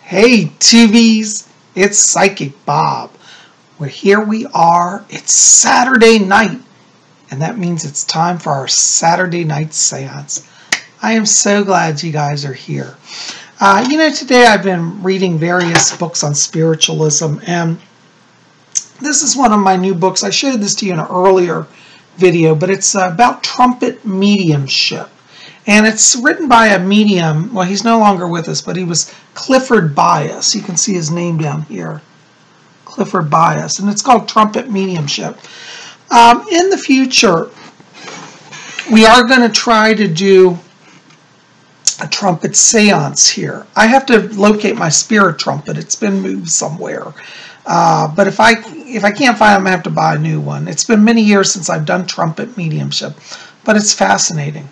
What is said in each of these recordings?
Hey Tubies, it's Psychic Bob. Well, here we are. It's Saturday night, and that means it's time for our Saturday night seance. I am so glad you guys are here. Today I've been reading various books on spiritualism, and this is one of my new books. I showed this to you in an earlier video, but it's about trumpet mediumship. And it's written by a medium. Well, he's no longer with us, but he was Clifford Bias. You can see his name down here, Clifford Bias. And it's called Trumpet Mediumship. In the future, we are going to try to do a trumpet seance here. I have to locate my spirit trumpet. It's been moved somewhere. But if I can't find it, I'm going to have to buy a new one. It's been many years since I've done trumpet mediumship, but it's fascinating.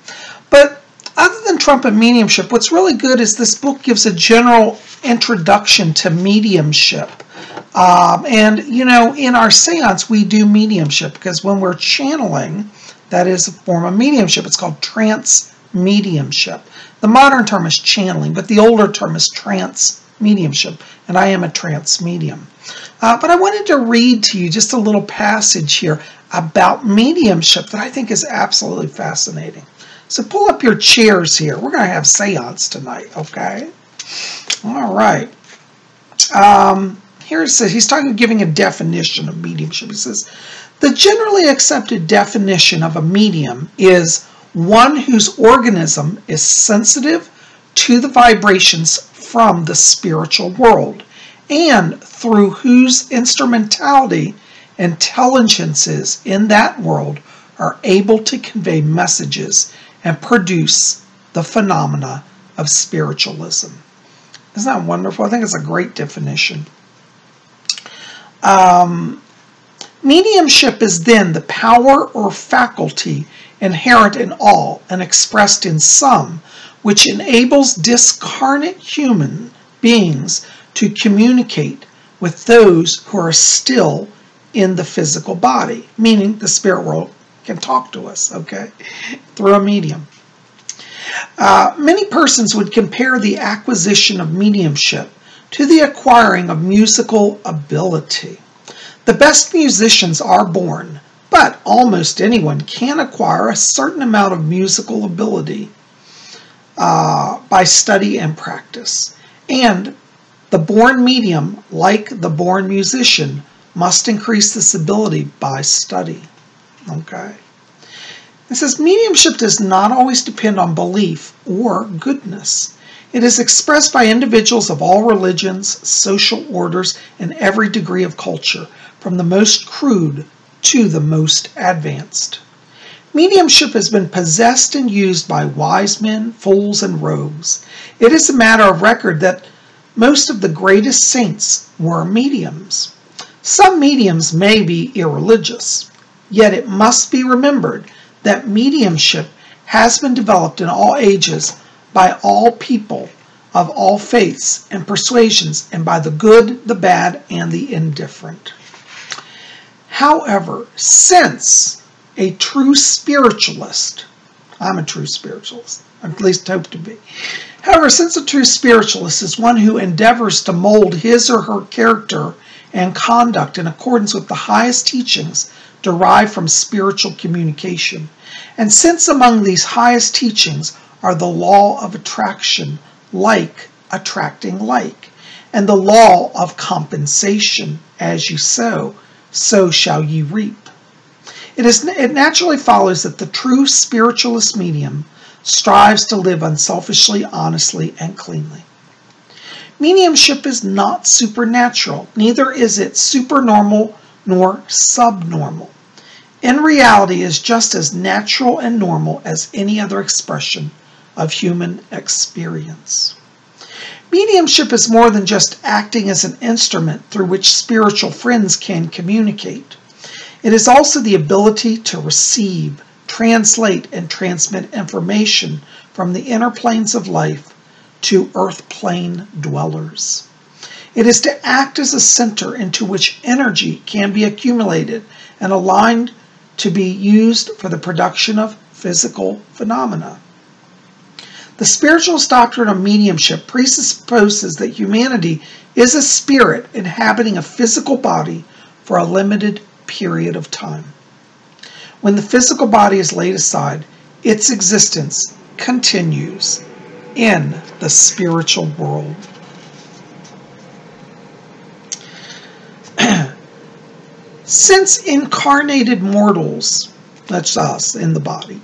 But other than trumpet mediumship, what's really good is this book gives a general introduction to mediumship. In our seance, we do mediumship because when we're channeling, that is a form of mediumship. It's called trance mediumship. The modern term is channeling, but the older term is trance mediumship, and I am a trance medium. But I wanted to read to you just a little passage here about mediumship that I think is absolutely fascinating. So pull up your chairs here. We're going to have seance tonight, okay? All right. Here it says, he's giving a definition of mediumship. He says, the generally accepted definition of a medium is one whose organism is sensitive to the vibrations from the spiritual world, and through whose instrumentality intelligences in that world are able to convey messages and produce the phenomena of spiritualism. Isn't that wonderful? I think it's a great definition. Mediumship is then the power or faculty inherent in all and expressed in some, which enables discarnate human beings to communicate with those who are still in the physical body, meaning the spirit world can talk to us, okay, through a medium. Many persons would compare the acquisition of mediumship to the acquiring of musical ability. The best musicians are born, but almost anyone can acquire a certain amount of musical ability by study and practice. And the born medium, like the born musician, must increase this ability by study. Okay. It says mediumship does not always depend on belief or goodness. It is expressed by individuals of all religions, social orders, and every degree of culture, from the most crude to the most advanced. Mediumship has been possessed and used by wise men, fools, and rogues. It is a matter of record that most of the greatest saints were mediums. Some mediums may be irreligious, yet it must be remembered that mediumship has been developed in all ages by all people of all faiths and persuasions, and by the good, the bad, and the indifferent. However, since a true spiritualist, I'm a true spiritualist, at least hope to be. However, since a true spiritualist is one who endeavors to mold his or her character and conduct in accordance with the highest teachings derived from spiritual communication, and since among these highest teachings are the law of attraction, like attracting like, and the law of compensation, as you sow, so shall ye reap. It naturally follows that the true spiritualist medium strives to live unselfishly, honestly, and cleanly. Mediumship is not supernatural, neither is it supernormal nor subnormal. In reality, it is just as natural and normal as any other expression of human experience. Mediumship is more than just acting as an instrument through which spiritual friends can communicate. It is also the ability to receive, translate, and transmit information from the inner planes of life to earth plane dwellers. It is to act as a center into which energy can be accumulated and aligned to be used for the production of physical phenomena. The spiritualist doctrine of mediumship presupposes that humanity is a spirit inhabiting a physical body for a limited period of time. When the physical body is laid aside, its existence continues in the spiritual world. Since incarnated mortals, that's us in the body,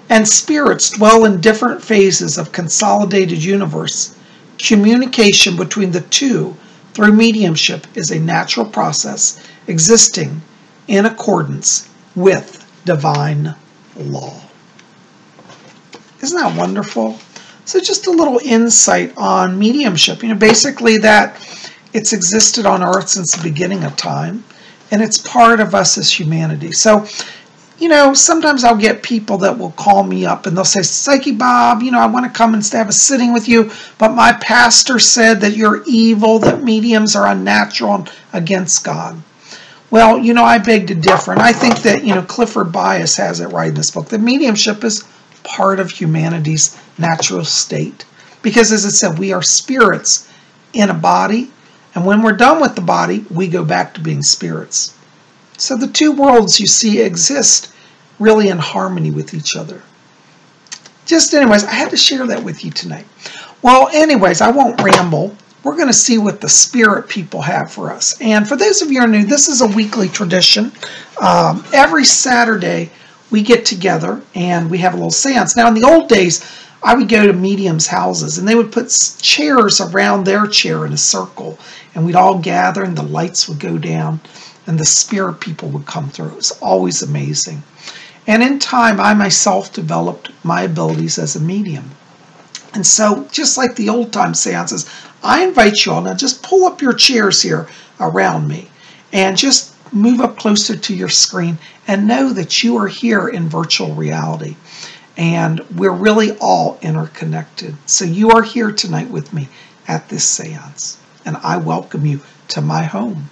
and spirits dwell in different phases of consolidated universe, communication between the two through mediumship is a natural process existing in accordance with divine law. Isn't that wonderful? So just a little insight on mediumship. Basically that it's existed on Earth since the beginning of time, and it's part of us as humanity. So, sometimes I'll get people that will call me up and they'll say, Psyche Bob, I want to come and have a sitting with you, but my pastor said that you're evil, that mediums are unnatural and against God. Well, I beg to differ. And I think that, Clifford Bias has it right in this book, that mediumship is part of humanity's natural state. Because as it said, we are spirits in a body, and when we're done with the body, we go back to being spirits. So the two worlds you see exist really in harmony with each other. Just anyways, I had to share that with you tonight. Well, anyways, I won't ramble. We're going to see what the spirit people have for us. And for those of you who are new, this is a weekly tradition. Every Saturday, we get together and we have a little seance. Now, in the old days, I would go to mediums' houses and they would put chairs around their chair in a circle, and we'd all gather and the lights would go down and the spirit people would come through. It was always amazing. And in time, I myself developed my abilities as a medium. And so, just like the old time seances, I invite you all, now just pull up your chairs here around me and just move up closer to your screen and know that you are here in virtual reality. And we're really all interconnected. So you are here tonight with me at this seance. And I welcome you to my home.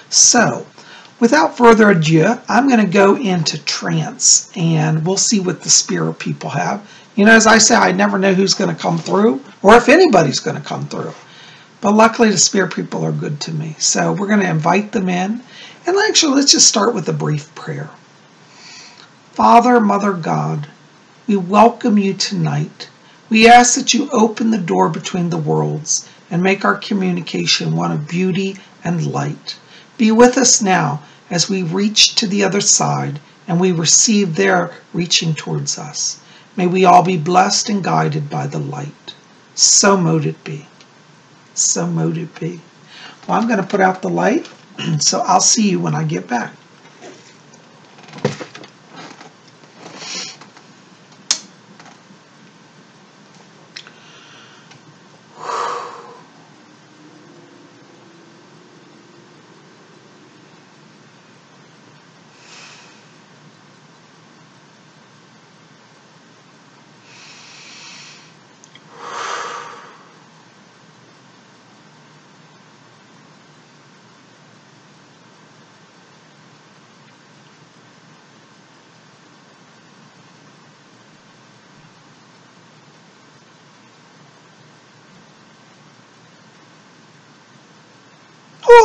So, without further ado, I'm going to go into trance and we'll see what the spirit people have. As I say, I never know who's going to come through or if anybody's going to come through. But luckily, the spirit people are good to me. So we're going to invite them in. And actually, let's just start with a brief prayer. Father, Mother God, we welcome you tonight. We ask that you open the door between the worlds and make our communication one of beauty and light. Be with us now as we reach to the other side and we receive their reaching towards us. May we all be blessed and guided by the light. So mote it be. So mote it be. Well, I'm going to put out the light, so I'll see you when I get back.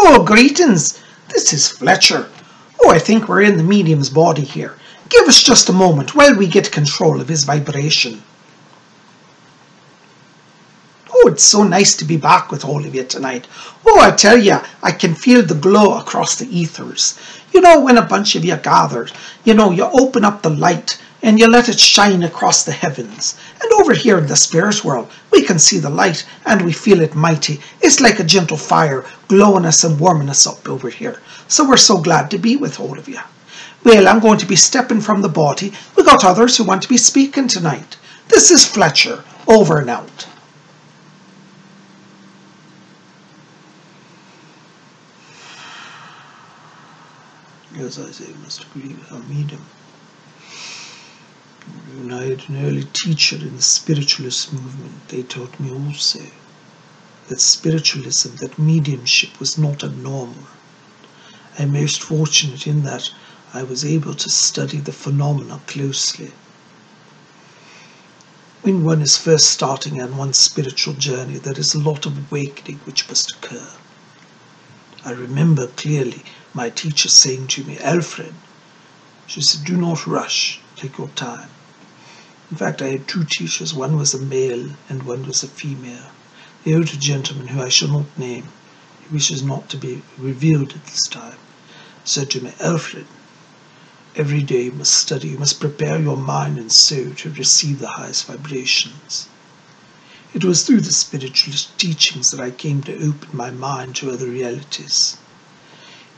Oh, greetings. This is Fletcher. Oh, I think we're in the medium's body here. Give us just a moment while we get control of his vibration. Oh, it's so nice to be back with all of you tonight. Oh, I tell you, I can feel the glow across the ethers. When a bunch of you gather, you open up the light and you let it shine across the heavens. And over here in the spirit world, we can see the light and we feel it mighty. It's like a gentle fire glowing us and warming us up over here. So we're so glad to be with all of you. Well, I'm going to be stepping from the body. We got others who want to be speaking tonight. This is Fletcher, over and out. As I say, must agree with our medium. When I had an early teacher in the spiritualist movement, they taught me also that spiritualism, that mediumship was not abnormal. I'm most fortunate in that I was able to study the phenomena closely. When one is first starting on one's spiritual journey, there is a lot of awakening which must occur. I remember clearly my teacher saying to me, "Alfred," she said, "do not rush, take your time." In fact, I had two teachers. One was a male and one was a female. The older gentleman, who I shall not name, he wishes not to be revealed at this time, said to me, "Alfred, every day you must study, you must prepare your mind and soul to receive the highest vibrations." It was through the spiritualist teachings that I came to open my mind to other realities.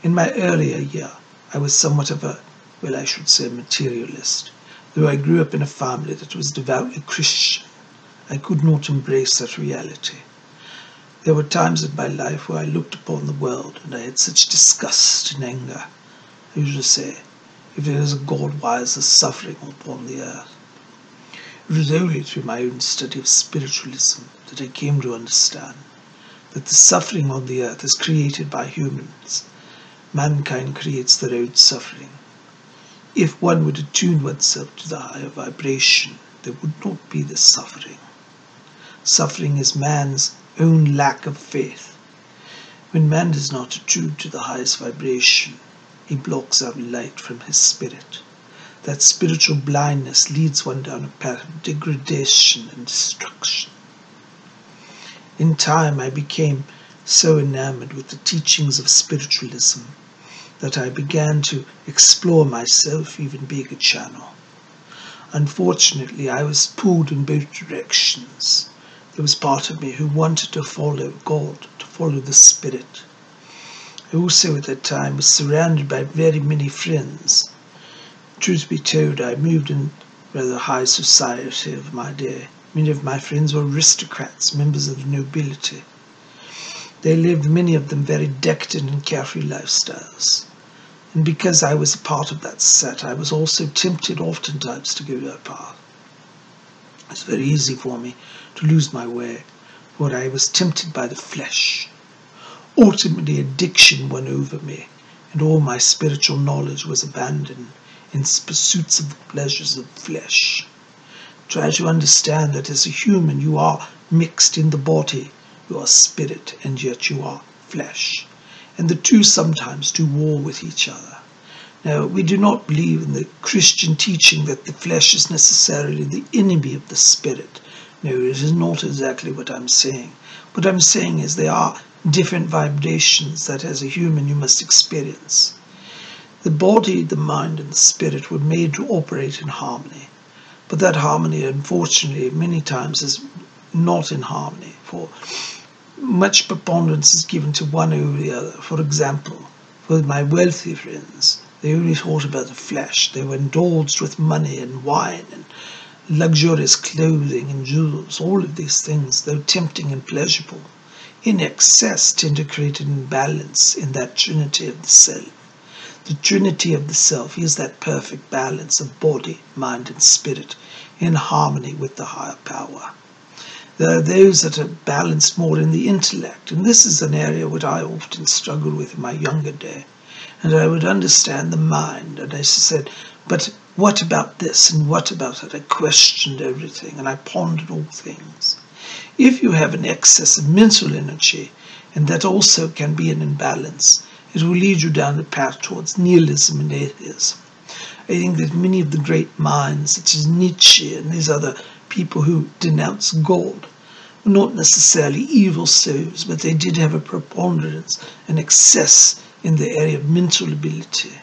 In my earlier year, I was somewhat of a, well, I should say, materialist. Though I grew up in a family that was devoutly Christian, I could not embrace that reality. There were times in my life where I looked upon the world and I had such disgust and anger. I used to say, if there is a God, why is there suffering upon the earth? It was only through my own study of spiritualism that I came to understand that the suffering on the earth is created by humans. Mankind creates their own suffering. If one would attune oneself to the higher vibration, there would not be this suffering. Suffering is man's own lack of faith. When man does not attune to the highest vibration, he blocks out light from his spirit. That spiritual blindness leads one down a path of degradation and destruction. In time, I became so enamored with the teachings of spiritualism that I began to explore myself, even being a channel. Unfortunately, I was pulled in both directions. There was part of me who wanted to follow God, to follow the Spirit. I also at that time was surrounded by very many friends. Truth be told, I moved in rather high society of my day. Many of my friends were aristocrats, members of the nobility. They lived, many of them, very decadent and carefree lifestyles. And because I was a part of that set, I was also tempted oftentimes to go that path. It's very easy for me to lose my way, for I was tempted by the flesh. Ultimately, addiction won over me, and all my spiritual knowledge was abandoned in pursuits of the pleasures of the flesh. Try to understand that as a human you are mixed in the body, you are spirit, and yet you are flesh. And the two sometimes do war with each other. Now, we do not believe in the Christian teaching that the flesh is necessarily the enemy of the spirit. No, it is not exactly what I'm saying. What I'm saying is there are different vibrations that as a human you must experience. The body, the mind, and the spirit were made to operate in harmony. But that harmony, unfortunately, many times is not in harmony, for much preponderance is given to one over the other. For example, for my wealthy friends, they only thought about the flesh. They were indulged with money and wine and luxurious clothing and jewels. All of these things, though tempting and pleasurable, in excess tend to create an imbalance in that trinity of the self. The trinity of the self is that perfect balance of body, mind, and spirit in harmony with the higher power. There are those that are balanced more in the intellect, and this is an area which I often struggled with in my younger day. And I would understand the mind, and I said, but what about this and what about that? I questioned everything, and I pondered all things. If you have an excess of mental energy, and that also can be an imbalance, it will lead you down the path towards nihilism and atheism. I think that many of the great minds, such as Nietzsche and these other people who denounce God, were not necessarily evil souls, but they did have a preponderance, an excess in the area of mental ability.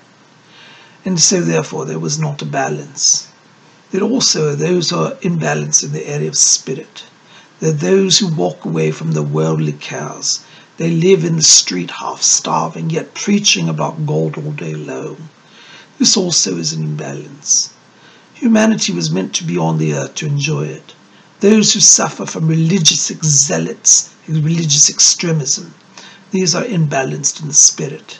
And so therefore there was not a balance. There also are those who are imbalanced in the area of spirit. There are those who walk away from the worldly cares. They live in the street half starving, yet preaching about God all day long. This also is an imbalance. Humanity was meant to be on the earth to enjoy it. Those who suffer from religious zealots, religious extremism, these are imbalanced in the spirit.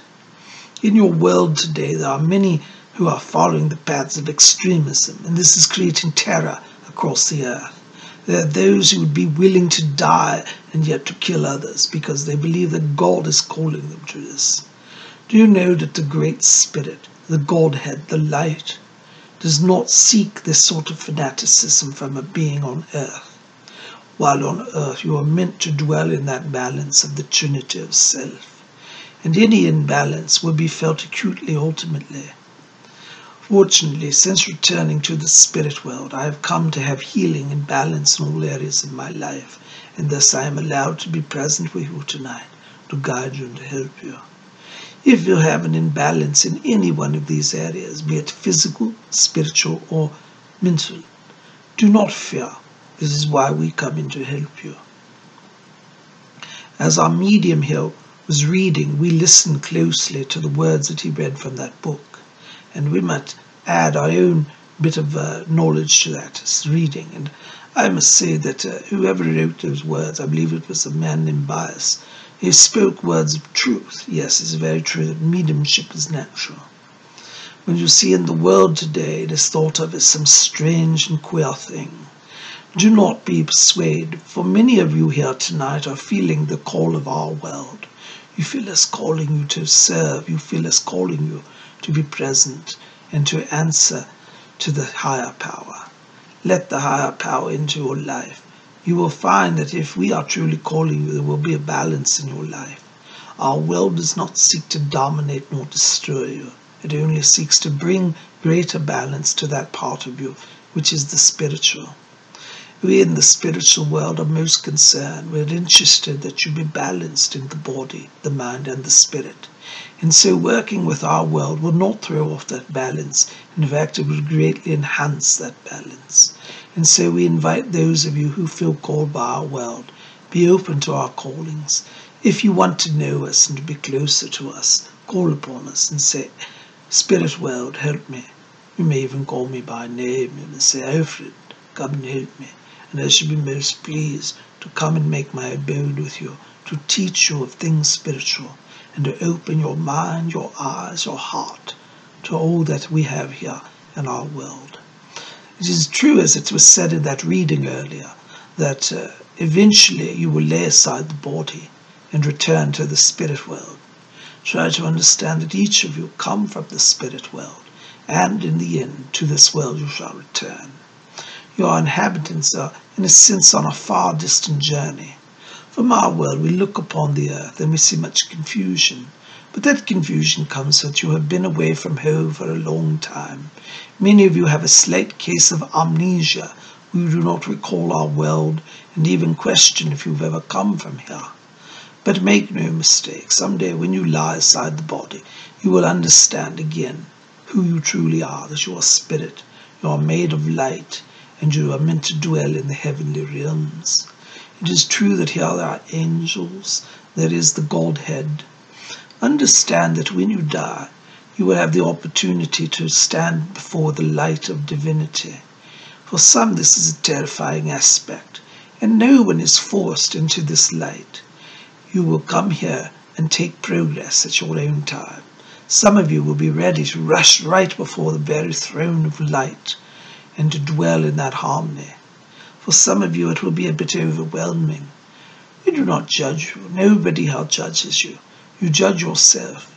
In your world today, there are many who are following the paths of extremism, and this is creating terror across the earth. There are those who would be willing to die and yet to kill others because they believe that God is calling them to this. Do you know that the Great Spirit, the Godhead, the Light, does not seek this sort of fanaticism from a being on earth. While on earth you are meant to dwell in that balance of the Trinity of self, and any imbalance will be felt acutely ultimately. Fortunately, since returning to the spirit world, I have come to have healing and balance in all areas of my life, and thus I am allowed to be present with you tonight, to guide you and to help you. If you have an imbalance in any one of these areas, be it physical, spiritual, or mental, do not fear. This is why we come in to help you. As our medium here was reading, we listened closely to the words that he read from that book. And we might add our own bit of knowledge to that reading. And I must say that whoever wrote those words, I believe it was a man named Bias, he spoke words of truth. Yes, it's very true that mediumship is natural. When you see in the world today, it is thought of as some strange and queer thing. Do not be persuaded, for many of you here tonight are feeling the call of our world. You feel us calling you to serve. You feel us calling you to be present and to answer to the higher power. Let the higher power into your life. You will find that if we are truly calling you, there will be a balance in your life. Our world does not seek to dominate nor destroy you. It only seeks to bring greater balance to that part of you, which is the spiritual. We in the spiritual world are most concerned. We're interested that you be balanced in the body, the mind, and the spirit. And so working with our world will not throw off that balance. In fact, it will greatly enhance that balance. And so we invite those of you who feel called by our world, be open to our callings. If you want to know us and to be closer to us, call upon us and say, Spirit world, help me. You may even call me by name and say, Alfred, come and help me. And I should be most pleased to come and make my abode with you, to teach you of things spiritual, and to open your mind, your eyes, your heart to all that we have here in our world. It is true, as it was said in that reading earlier, that eventually you will lay aside the body and return to the spirit world. Try to understand that each of you come from the spirit world, and in the end, to this world you shall return. Your inhabitants are, in a sense, on a far distant journey. From our world we look upon the earth and we see much confusion, but that confusion comes that you have been away from home for a long time. Many of you have a slight case of amnesia. We do not recall our world and even question if you've ever come from here. But make no mistake, someday when you lie aside the body, you will understand again who you truly are, that you are spirit, you are made of light, and you are meant to dwell in the heavenly realms. It is true that here there are angels, there is the Godhead. Understand that when you die, you will have the opportunity to stand before the light of divinity. For some, this is a terrifying aspect, and no one is forced into this light. You will come here and take progress at your own time. Some of you will be ready to rush right before the very throne of light and to dwell in that harmony. For some of you it will be a bit overwhelming. We do not judge you. Nobody here judges you. You judge yourself.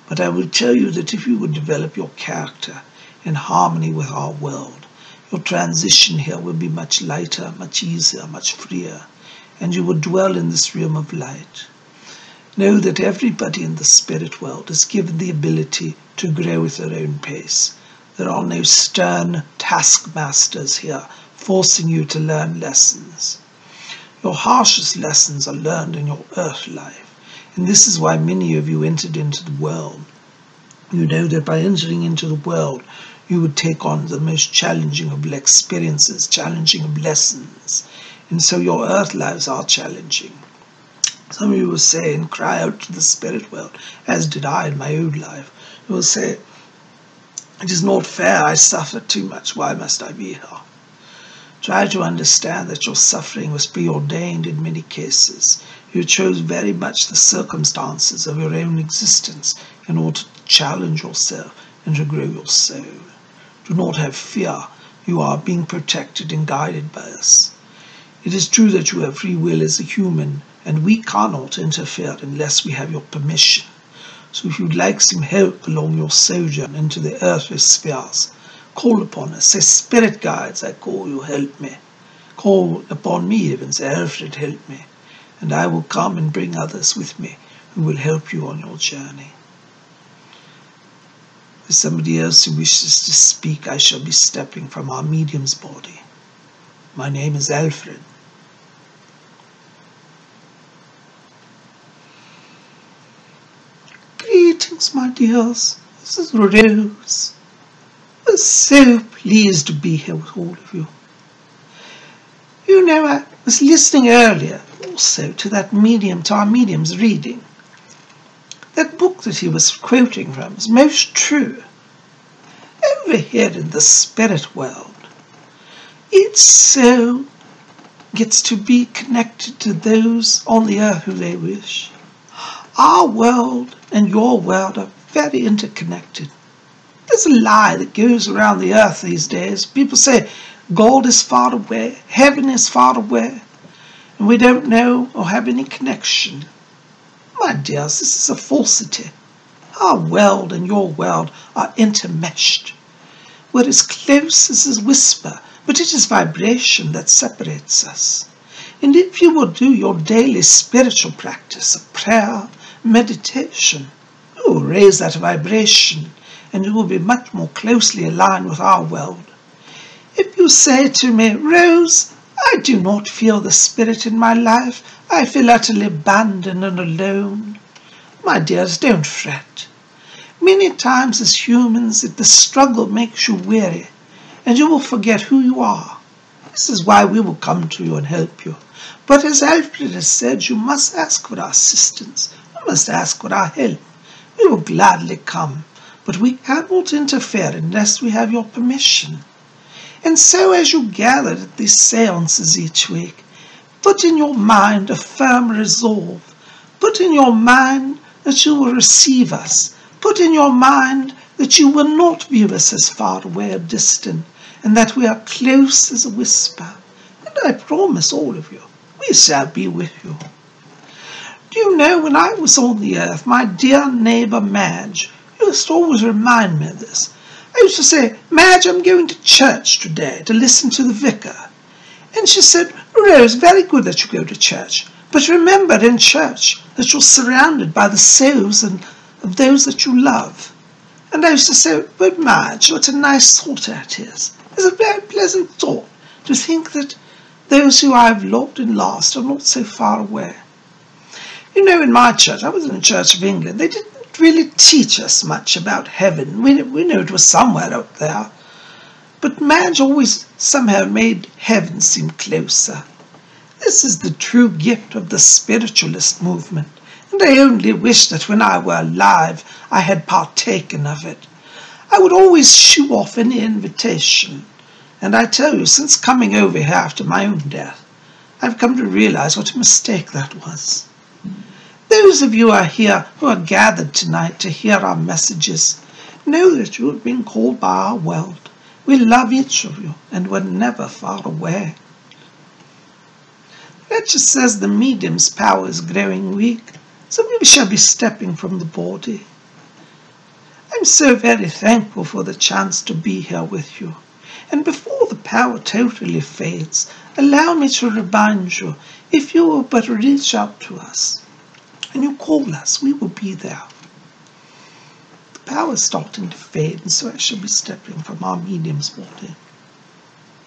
But I will tell you that if you would develop your character in harmony with our world, your transition here will be much lighter, much easier, much freer, and you will dwell in this realm of light. Know that everybody in the spirit world is given the ability to grow at their own pace. There are no stern taskmasters here forcing you to learn lessons. Your harshest lessons are learned in your earth life, and this is why many of you entered into the world. You know that by entering into the world, you would take on the most challenging of experiences, challenging of lessons, and so your earth lives are challenging. Some of you will say and cry out to the spirit world, as did I in my own life. You will say, it is not fair, I suffer too much, why must I be here? Try to understand that your suffering was preordained in many cases. You chose very much the circumstances of your own existence in order to challenge yourself and to grow your soul. Do not have fear. You are being protected and guided by us. It is true that you have free will as a human, and we cannot interfere unless we have your permission. So if you'd like some help along your sojourn into the earthly spheres, Call upon us. Say, spirit guides, I call you, help me. Call upon me even. Say, Alfred, help me. And I will come and bring others with me who will help you on your journey. If somebody else who wishes to speak, I shall be stepping from our medium's body. My name is Alfred. Greetings, my dears. This is Rose. I'm so pleased to be here with all of you. You know, I was listening earlier also to our medium's reading. That book that he was quoting from is most true. Over here in the spirit world, each soul gets to be connected to those on the earth who they wish. Our world and your world are very interconnected. There's a lie that goes around the earth these days. People say God is far away, heaven is far away, and we don't know or have any connection. My dears, this is a falsity. Our world and your world are intermeshed. We're as close as a whisper, but it is vibration that separates us. And if you will do your daily spiritual practice of prayer, meditation, you will raise that vibration, and you will be much more closely aligned with our world. If you say to me, Rose, I do not feel the spirit in my life, I feel utterly abandoned and alone, my dears, don't fret. Many times as humans, the struggle makes you weary, and you will forget who you are. This is why we will come to you and help you. But as Alfred has said, you must ask for our assistance. You must ask for our help. We will gladly come, but we cannot interfere unless we have your permission. And so as you gather at these seances each week, put in your mind a firm resolve. Put in your mind that you will receive us. Put in your mind that you will not view us as far away or distant, and that we are close as a whisper. And I promise all of you, we shall be with you. Do you know, when I was on the earth, my dear neighbour Madge used to always remind me of this. I used to say, Madge, I'm going to church today to listen to the vicar. And she said, Rose, very good that you go to church, but remember in church that you're surrounded by the souls of those that you love. And I used to say, but Madge, what a nice thought that is. It's a very pleasant thought to think that those who I have loved and lost are not so far away. You know, in my church, I was in the Church of England, they didn't really teach us much about heaven. We know it was somewhere out there. But Madge always somehow made heaven seem closer. This is the true gift of the spiritualist movement, and I only wish that when I were alive I had partaken of it. I would always shoo off any invitation, and I tell you, since coming over here after my own death, I've come to realize what a mistake that was. Those of you who are gathered tonight to hear our messages, know that you have been called by our world. We love each of you, and we're never far away. That just says the medium's power is growing weak, so we shall be stepping from the body. I'm so very thankful for the chance to be here with you. And before the power totally fades, allow me to remind you, if you will but reach out to us, and you call us, we will be there. The power is starting to fade, and so I shall be stepping from our medium's body.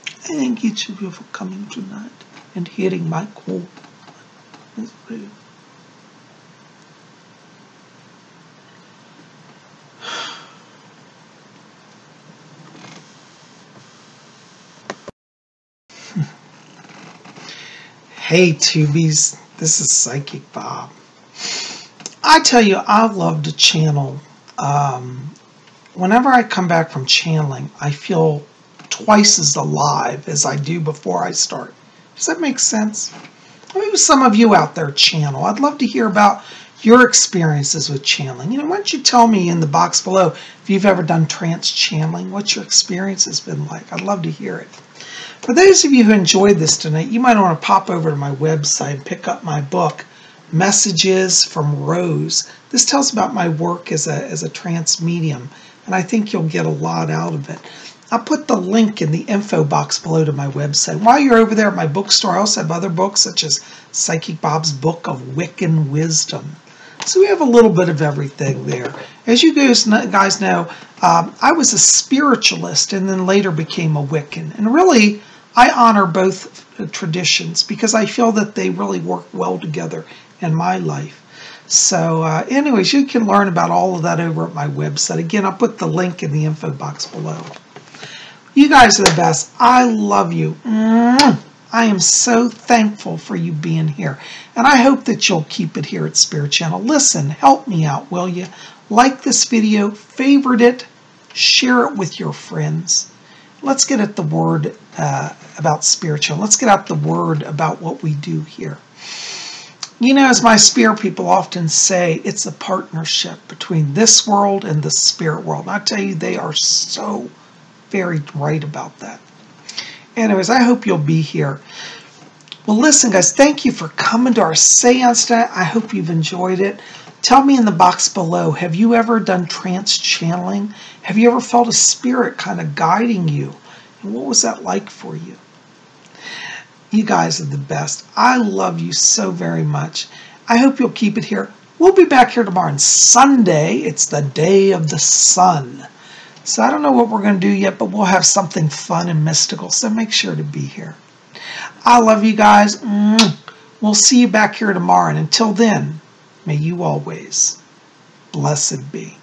I thank each of you for coming tonight and hearing my call. Let's pray. Hey Tubies, this is Psychic Bob. I tell you, I love to channel. Whenever I come back from channeling, I feel twice as alive as I do before I start. Does that make sense? Maybe some of you out there channel. I'd love to hear about your experiences with channeling. You know, why don't you tell me in the box below if you've ever done trance channeling, what your experience has been like. I'd love to hear it. For those of you who enjoyed this tonight, you might want to pop over to my website and pick up my book, Messages from Rose. This tells about my work as a trance medium, and I think you'll get a lot out of it. I'll put the link in the info box below to my website. While you're over there at my bookstore, I also have other books such as Psychic Bob's Book of Wiccan Wisdom. So we have a little bit of everything there. As you guys know, I was a spiritualist and then later became a Wiccan. And really, I honor both traditions because I feel that they really work well together in my life. So anyways, you can learn about all of that over at my website. Again, I'll put the link in the info box below. You guys are the best. I love you. I am so thankful for you being here. And I hope that you'll keep it here at Spirit Channel. Listen, help me out, will you? Like this video, favorite it, share it with your friends. Let's get at the word about Spirit Channel. Let's get out the word about what we do here. You know, as my spirit people often say, it's a partnership between this world and the spirit world. And I tell you, they are so very right about that. Anyways, I hope you'll be here. Well, listen, guys, thank you for coming to our seance tonight. I hope you've enjoyed it. Tell me in the box below, have you ever done trance channeling? Have you ever felt a spirit kind of guiding you? And what was that like for you? You guys are the best. I love you so very much. I hope you'll keep it here. We'll be back here tomorrow on Sunday. It's the day of the sun. So I don't know what we're going to do yet, but we'll have something fun and mystical. So make sure to be here. I love you guys. We'll see you back here tomorrow. And until then, may you always blessed be.